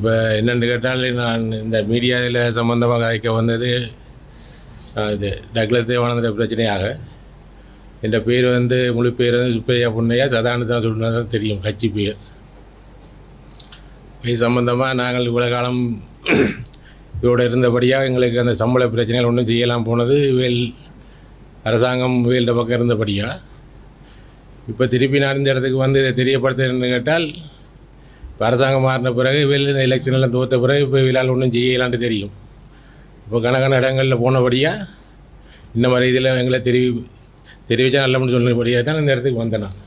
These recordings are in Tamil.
இப்போ என்னென்னு கேட்டால் நான் இந்த மீடியாவில் சம்மந்தமாக அழைக்க வந்தது இது டக்ளஸ் தேவானந்த பிரச்சனையாக. என் பேர் முழு பேர் சுப்பையா பொன்னையா சதானு தான் சொன்னதான் தெரியும், கட்சி பேர். இது சம்பந்தமாக நாங்கள் இவ்வளோ காலம் இதோட இருந்தபடியாக எங்களுக்கு அந்த சம்பள பிரச்சனைகள் ஒன்றும் செய்யலாம் போனது அரசாங்கம் வேல்ட பக்கம் இருந்தபடியாக. இப்போ திருப்பி நான் இந்த இடத்துக்கு இதை தெரியப்படுத்துன்னு கேட்டால், இப்போ அரசாங்கம் மாறின பிறகு இந்த எலெக்ஷனெல்லாம் தோற்ற பிறகு இப்போ இவளால் ஒன்றும் செய்யலான்ட்டு தெரியும். இப்போ கணக்கான இடங்களில் போனபடியாக இந்த மாதிரி இதில் எங்களை தெரிவித்தா நல்லமுன்னு சொன்னபடியாக தான் இந்த இடத்துக்கு வந்தேன் நான்.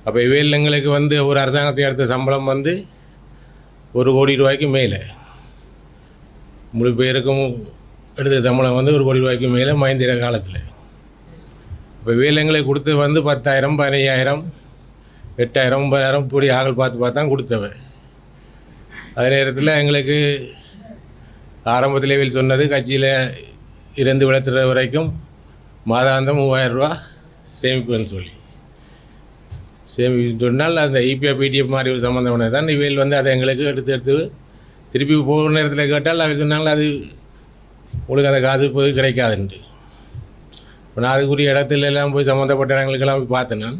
அப்போ இவையில் எங்களுக்கு ஒரு அரசாங்கத்தை எடுத்த சம்பளம் 1 கோடி ரூபாய்க்கு மேலே, முழு பேருக்கும் எடுத்த சம்பளம் 1 கோடி ரூபாய்க்கு மேலே மஹிந்திர காலத்தில். இப்போ வேலைங்களை கொடுத்து 10,000 15,000 8,000 9,000 இப்படி ஆகல் பார்த்து தான் கொடுத்தவ. அதே நேரத்தில் எங்களுக்கு ஆரம்பத்தில் வேல் சொன்னது கட்சியில் இருந்து விளத்துற வரைக்கும் மாதாந்தம் 3,000 ரூபா சேமிப்புன்னு சொல்லி சொன்னால் அந்த இபிஎஃப் பிடிஎஃப் மாதிரி ஒரு சம்மந்தம் தான் இவையில் அதை எங்களுக்கு எடுத்து திருப்பி போகிற நேரத்தில் கேட்டால் அவர் சொன்னாலும் அது உங்களுக்கு அந்த காசு போய் கிடைக்காதுன்ட்டு. இப்போ நான் அதுக்குரிய இடத்துல எல்லாம் போய் சம்மந்தப்பட்ட இடங்களுக்கெல்லாம் போய் பார்த்தேன். நான்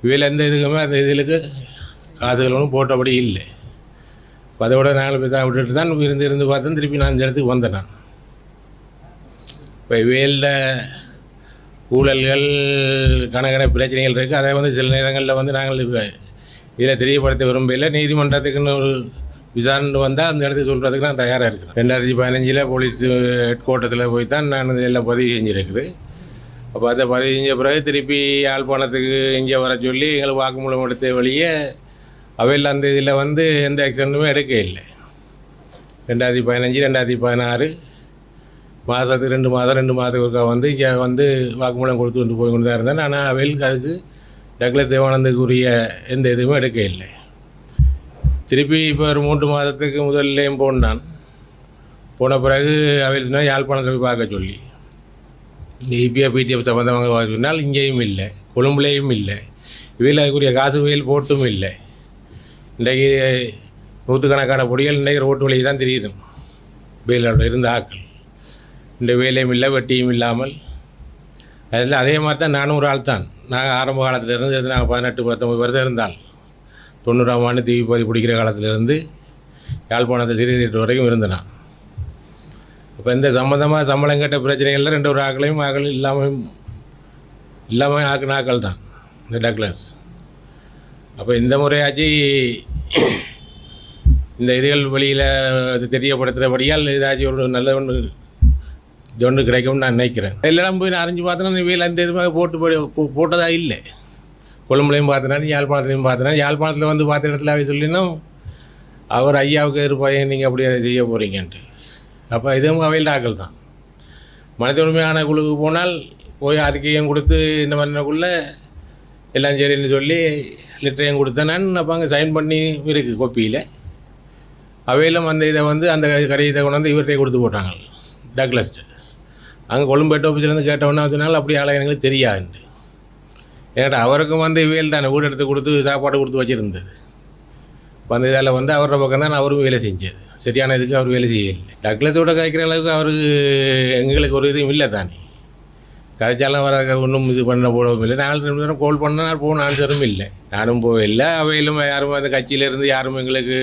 இவையில் எந்த இதுக்குமே அந்த இதுகளுக்கு காசுகள் ஒன்றும் போட்டபடி இல்லை. இப்போ அதோட நாங்கள் பேச விட்டுட்டு தான் இருந்து பார்த்தேன். திருப்பி நான் இந்த இடத்துக்கு வந்தேன். நான் இப்போ இவையில் ஊழல்கள் கணக்கான பிரச்சனைகள் இருக்குது. அதை சில நேரங்களில் நாங்கள் இதில் தெரியப்படுத்த விரும்பல. நீதிமன்றத்துக்குன்னு ஒரு விசாரணை வந்தால் அந்த இடத்துக்கு சொல்கிறதுக்கு நான் தயாராக இருக்கிறேன். 2015 போலீஸ் ஹெட் குவார்ட்டர்ஸில் போய் தான் நான் இதெல்லாம் பதிவு செஞ்சுருக்குது. அப்போ அதை பதிவு செஞ்ச பிறகு திருப்பி யாழ்ப்பாணத்துக்கு இங்கே வர சொல்லி எங்களுக்கு வாக்குமூலம் எடுத்த வழியே அவையில் அந்த இதில் எந்த ஆக்ஷனுமே எடுக்க இல்லை. 2015 2016 மாதத்துக்கு 2 மாதத்துக்கு ஒருக்கா இங்கே வாக்குமூலம் கொடுத்து போய் கொண்டு தான் இருந்தேன். ஆனால் அவைகளுக்கு அதுக்கு டக்ளஸ் தேவானந்துக்குரிய எந்த இதுவுமே எடுக்க இல்லை. திருப்பி இப்போ ஒரு 3 மாதத்துக்கு முதல்லையும் போனான். போன பிறகு அவையில் யாழ்ப்பாணத்தில் போய் பார்க்க சொல்லி இபிஎஃப் பிடிஎஃப் சம்மந்தமாக பார்க்க சொன்னால் இங்கேயும் இல்லை, கொழும்புலேயும் இல்லை. இவையில் அதுக்குரிய காசு வயல் போட்டும் இல்லை. இன்றைக்கு 100கணக்கான பொடிகள் இன்றைக்கு ரோட்டு வழியை தான் தெரியும். வேலோட இருந்த ஆக்கள் இந்த வேலையும் இல்லை, வெட்டியும் இல்லாமல் அதில் அதே மாதிரி தான் நானும் ஒரு ஆள் தான். நாங்கள் ஆரம்ப காலத்தில் இருந்து நாங்கள் 18 19 வருஷம் இருந்தால் 90ஆம் ஆண்டு தீவி பதி பிடிக்கிற காலத்திலேருந்து யாழ்ப்பாணத்தை சிறிய திட்டு வரைக்கும் இருந்தேன் நான். அப்போ இந்த சம்மந்தமாக சம்பளம் கேட்ட பிரச்சனைகளில் 2 ஆக்களையும் இல்லாமல் ஆக்கின ஆக்கள் தான் இந்த டக்ளஸ். அப்போ இந்த முறையாச்சு இந்த இதுகள் வழியில் தெரியப்படுத்துகிறபடியால் ஏதாச்சும் ஒரு நல்ல ஒன்று கிடைக்கும்னு நான் நினைக்கிறேன். எல்லாம் போய் நான் அறிஞ்சு பார்த்தேன்னா வேலை அந்த இதுமாக போட்டதாக இல்லை. கொழும்புலையும் பார்த்தேன், யாழ்ப்பாணத்துலையும் பார்த்தேன். யாழ்ப்பாணத்தில் பார்த்த இடத்துல அவை சொல்லினா அவர் ஐயாவுக்கு இருப்பாங்க, நீங்கள் அப்படி அதை செய்ய போகிறீங்கன்ட்டு. அப்போ இதுவும் அவையில் ஆக்கள் தான். மனித உரிமையான குழுக்கு போனால் போய் அறிக்கையும் கொடுத்து இந்த மாதிரிக்குள்ளே எல்லாம் சரின்னு சொல்லி லெட்டரையும் கொடுத்தேன் நான். அப்போ அங்கே சைன் பண்ணி இருக்குது கொப்பியில். அவையிலும் இதை அந்த கடையை கொண்டு இவர்கிட்டே கொடுத்து போட்டாங்க டக்ளஸ்ட்டு. அங்கே கொழும்பு ஹெட் ஆஃபீஸ்லேருந்து கேட்டவொன்னே வச்சுனாலும் அப்படி ஆளை எங்களுக்கு தெரியாதுன்ட்டு. ஏன்னா அவருக்கும் வேல் தானே வீடு எடுத்து கொடுத்து சாப்பாடு கொடுத்து வச்சுருந்தது. இதில் அவரோட பக்கம் தான் அவரும் வேலை செஞ்சது. சரியான இதுக்கு அவர் வேலை செய்யலை. டக்ளஸோட காய்க்கிற அளவுக்கு அவருக்கு எங்களுக்கு ஒரு இதுவும் இல்லை தானே. கதைச்சாலும் வர ஒன்றும் இது பண்ண போடவும் இல்லை. 4 நிமிஷம் கால் பண்ணால் போன ஆன்சரும் இல்லை. நானும் போகவில்லை. அவையிலும் யாரும் அந்த கட்சியிலேருந்து யாரும் எங்களுக்கு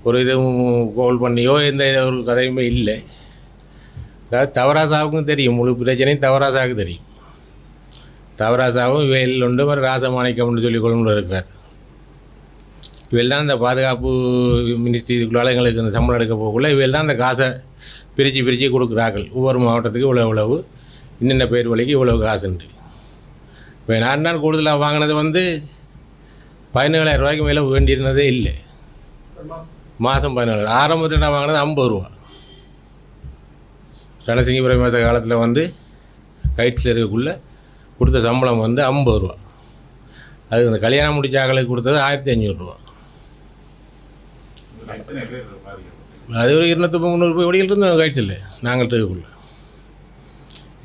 ஒரு இதுவும் கால் பண்ணியோ எந்த ஒரு கதையுமே இல்லை. அதாவது தவராசாவுக்கும் தெரியும், முழு பிரச்சனையும் தவராசாவுக்கு தெரியும். தவராசாவும் இவையில் உண்டு, ராசமாணிக்கம்னு சொல்லி கொள்ளும் இருக்கிறார். இவையில் தான் இந்த பாதுகாப்பு மினிஸ்ட்ரி இதுக்குள்ளால் எங்களுக்கு இந்த சம்பளம் எடுக்க போகக்குள்ள இவையில் தான் அந்த காசை பிரித்து கொடுக்குறார்கள். ஒவ்வொரு மாவட்டத்துக்கு இவ்வளவு இன்னென்ன பேர் வழிக்கு இவ்வளவு காசுண்டு. இப்போ நான் கூடுதலாக வாங்கினது 17,000 ரூபாய்க்கு மேலே வேண்டியிருந்ததே இல்லை. மாதம் 17,000. ஆரம்பத்தில் நான் வாங்கினது 50 ரூபா. ரணசிங்க பிரமேச காலத்தில் கைட்ஸில் இருக்கக்குள்ளே கொடுத்த சம்பளம் 50 ரூபா. அது அந்த கல்யாணம் முடிச்ச ஆக்களுக்கு கொடுத்தது 1,500 ரூபா. அது ஒரு 200-300 ரூபாய் வழியில் இருந்தோம் கைட்ஸில் நாங்கள் இருக்கக்குள்ள.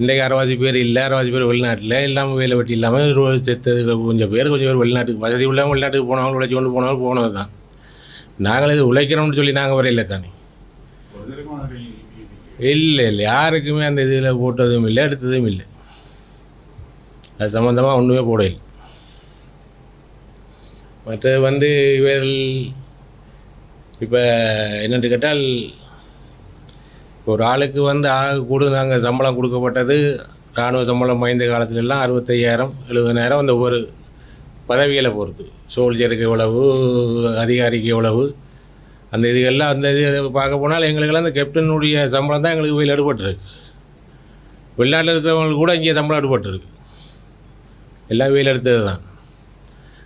இன்றைக்கு 60 பேர் இல்லை, 60 பேர் வெளிநாட்டில் இல்லாமல் வேலை வெட்டி இல்லாமல் செத்தது கொஞ்சம் பேர் வெளிநாட்டுக்கு வசதி உள்ளவங்க வெளிநாட்டுக்கு போனவங்க உழைச்சி கொண்டு போனவங்க போனது தான். நாங்கள் இது உழைக்கிறோம்னு சொல்லி நாங்கள் வரையில தானே. இல்லை இல்லை, யாருக்குமே அந்த இதில் போட்டதும் இல்லை, எடுத்ததும் இல்லை. அது சம்மந்தமாக ஒன்றுமே போடவில்லை. மற்றது இவர்கள் இப்போ என்னென்று கேட்டால், ஒரு ஆளுக்கு ஆக நாங்கள் சம்பளம் கொடுக்கப்பட்டது இராணுவ சம்பளம் வாய்ந்த காலத்துலலாம் 65,000 70,000 அந்த ஒவ்வொரு பதவிகளை பொறுத்து, சோல்ஜருக்கு எவ்வளவு, அதிகாரிக்கு எவ்வளவு, அந்த இதுகள்லாம் அந்த இது பார்க்க போனால் எங்களுக்கெல்லாம் அந்த கேப்டனுடைய சம்பளம் தான் எங்களுக்கு வெயில் எடுபட்டுருக்கு. வெளிநாட்டில் இருக்கிறவங்களுக்கு கூட இங்கே சம்பளம் எடுபட்டுருக்கு. எல்லாம் வெயில் எடுத்தது தான்.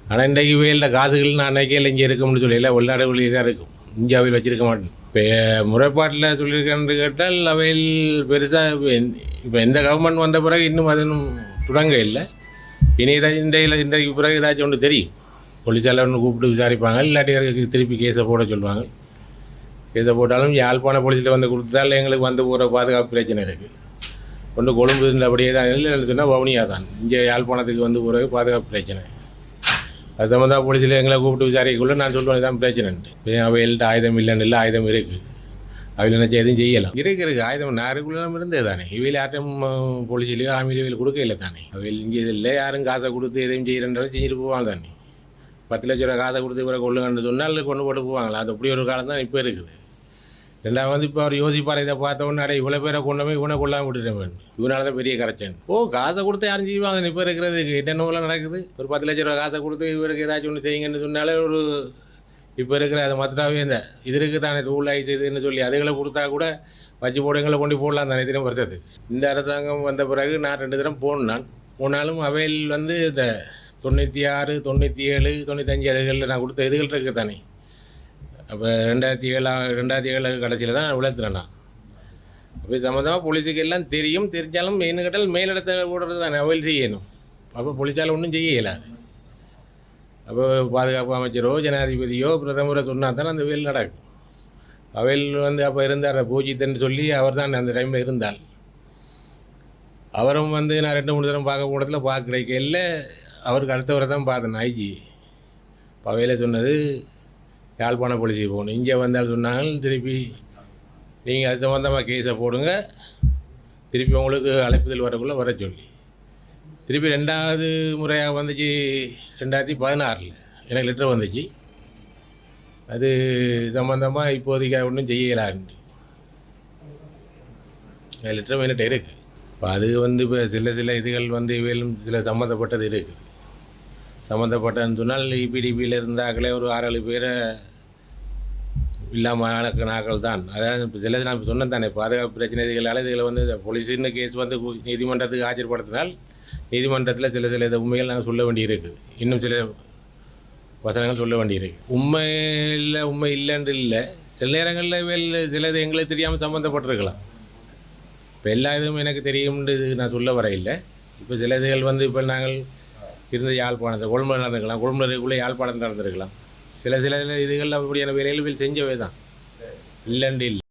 ஆனால் இன்றைக்கு வெயிலில் காசுகள் நான் அன்றைக்கே இங்கே இருக்கும்னு சொல்லி எல்லாம் வெளிநாடுகளிலே தான் இருக்கும், இந்தியாவில் வச்சுருக்க மாட்டேன். இப்போ முறைப்பாட்டில் சொல்லியிருக்கேன்னு கேட்டால் அவையில் பெருசாக இப்போ எந்த கவர்மெண்ட் வந்த பிறகு இன்னும் அது தொடங்க இல்லை. இனி இன்றைக்கு பிறகு ஏதாச்சும் ஒன்று தெரியும். போலீஸால் ஒன்று கூப்பிட்டு விசாரிப்பாங்க, இல்லாட்டி திருப்பி கேஸை போட சொல்லுவாங்க. கேஸை போட்டாலும் யாழ்ப்பாண போலீஸில் கொடுத்தால் எங்களுக்கு போகிற பாதுகாப்பு பிரச்சனை இருக்குது. ஒன்று கொழும்பு அப்படியே தான், இல்லைன்னு சொன்னால் வவுனியா தான். இங்கே யாழ்ப்பாணத்துக்கு போகிற பாதுகாப்பு பிரச்சனை. அது சம்மந்தமாக போலீஸில் எங்களை கூப்பிட்டு விசாரிக்கக்குள்ள நான் சொல்லுவேன் இதான் பிரச்சனைன்ட்டு. அவைகள்ட்ட ஆயுதம் இல்லைன்னு இல்லை, ஆயுதம் இருக்குது. அவையில் நினச்சா எதுவும் செய்யலாம். இருக்குது ஆயுதம் நாருக்குள்ளே இருந்தது தானே. இவையில் யார்ட்டும் போலீஸ்லையோ ஆமிலையோ இவையில் கொடுக்க இல்லை தானே. அவையில் இங்கே இல்லை, யாரும் காசை கொடுத்து எதையும் செய்கிறன்றது செஞ்சுட்டு போவாங்க தானே. 10 லட்ச ரூபா காசை கொடுத்து இவரை கொள்ளுங்கன்னு சொன்னால் கொண்டு போட்டு போவாங்களா. அது அப்படி ஒரு காலம் தான் இப்போ இருக்குது. ரெண்டாவது இப்போ அவர் யோசிப்பார், இதை பார்த்த உடனே அடைய இவ்வளோ பேரை கொண்டு போய் இவனை கொள்ளாமல் விட்டுட்டேன் வேண்டும், இவனால தான் பெரிய கரைச்சேன். காசை கொடுத்து யாரும் செய்வாங்க. இப்போ இருக்கிறதுக்கு என்னென்னலாம் நடக்குது. ஒரு 10 லட்ச ரூபா காசை கொடுத்து இவருக்கு ஏதாச்சும் ஒன்று செய்யுங்கன்னு சொன்னாலே ஒரு இப்போ இருக்கிற அதை மற்றாவே இந்த இது இருக்குது தானே, ரூல் ஐஸ் இதுன்னு சொல்லி அதுகளை கொடுத்தா கூட வச்சு போடுங்களை கொண்டு போடலாம் தானே. தினம் வருஷத்துக்கு இந்த அரசாங்கம் வந்த பிறகு நான் 2 தரம் போனாலும் அவையில் இந்த 96, 97, 95 அதுகளில் நான் கொடுத்த இதுகள் இருக்குது தானே. அப்போ 2007 கடைசியில் தான் நான் விளைத்துறேன். நான் அப்போ சம்மந்தமாக போலீஸுக்கு எல்லாம் தெரிஞ்சாலும் மெயின் கேட்டால் மேலிடத்தை ஓடுறது தானே அவையில் செய்யணும். அப்போ போலீஸால் ஒன்றும் செய்ய இயலாது. அப்போ பாதுகாப்பு அமைச்சரோ ஜனாதிபதியோ பிரதமரோ சொன்னால் தானே அந்த வேல் நடக்கும். அவையில் அப்போ இருந்தார் பூஜித்தன்னு சொல்லி அவர் தான் அந்த டைமில் இருந்தால். அவரும் நான் 2-3 தரம் பார்க்க போனதில் பார்க்க கிடைக்கல. அவருக்கு அடுத்தவரை தான் பார்த்தேன் ஐஜி. அவையில் சொன்னது யாழ்ப்பாண போலீஸுக்கு போகணும். இங்கே வந்தால் சொன்னாங்க திருப்பி நீங்கள் அது சம்மந்தமாக கேஸை போடுங்க, திருப்பி உங்களுக்கு அழைப்புதல் வரக்குள்ளே வர சொல்லி. திருப்பி 2வது முறையாக வந்துச்சு 2016 எனக்கு லெட்டர் வந்துச்சு. அது சம்மந்தமாக இப்போதைக்கு ஒன்றும் செய்யலான்ட்டு லெட்டர் என்கிட்ட இருக்குது. இப்போ அது இப்போ சில இதுகள் இவையிலும் சில சம்மந்தப்பட்டது இருக்குது. சம்மந்தப்பட்டதுன்னு சொன்னால் இபிடிபியில் இருந்தாக்களே ஒரு 6-7 பேரை இல்லாமல் நாட்கள் தான். அதாவது இப்போ சில நான் சொன்னேன் தானே, பாதுகாப்பு பிரச்சனை இதுகளால் இதில் போலீஸுன்னு கேஸ் நீதிமன்றத்துக்கு ஆஜர்படுத்தினால் நீதிமன்றத்தில் சில உண்மைகள் நாங்கள் சொல்ல வேண்டியிருக்குது. இன்னும் சில வசனங்கள் சொல்ல வேண்டியிருக்கு. உண்மை இல்லைன்னு இல்லை, சில நேரங்களில் சிலது எங்களுக்கு தெரியாமல் சம்மந்தப்பட்டிருக்கலாம். இப்போ எல்லா இதுவும் எனக்கு தெரியும்னு நான் சொல்ல வர இல்லை. இப்போ சில இதுகள் இப்போ நாங்கள் இருந்த யாழ்ப்பாணத்தை கொழும்பு நடந்துருக்கலாம், கொழும்புக்குள்ளே யாழ்ப்பாணம் நடந்திருக்கலாம். சில இதுகள் அப்படியான வேலைகள் செஞ்சவே தான், இல்லைன்னு இல்லை.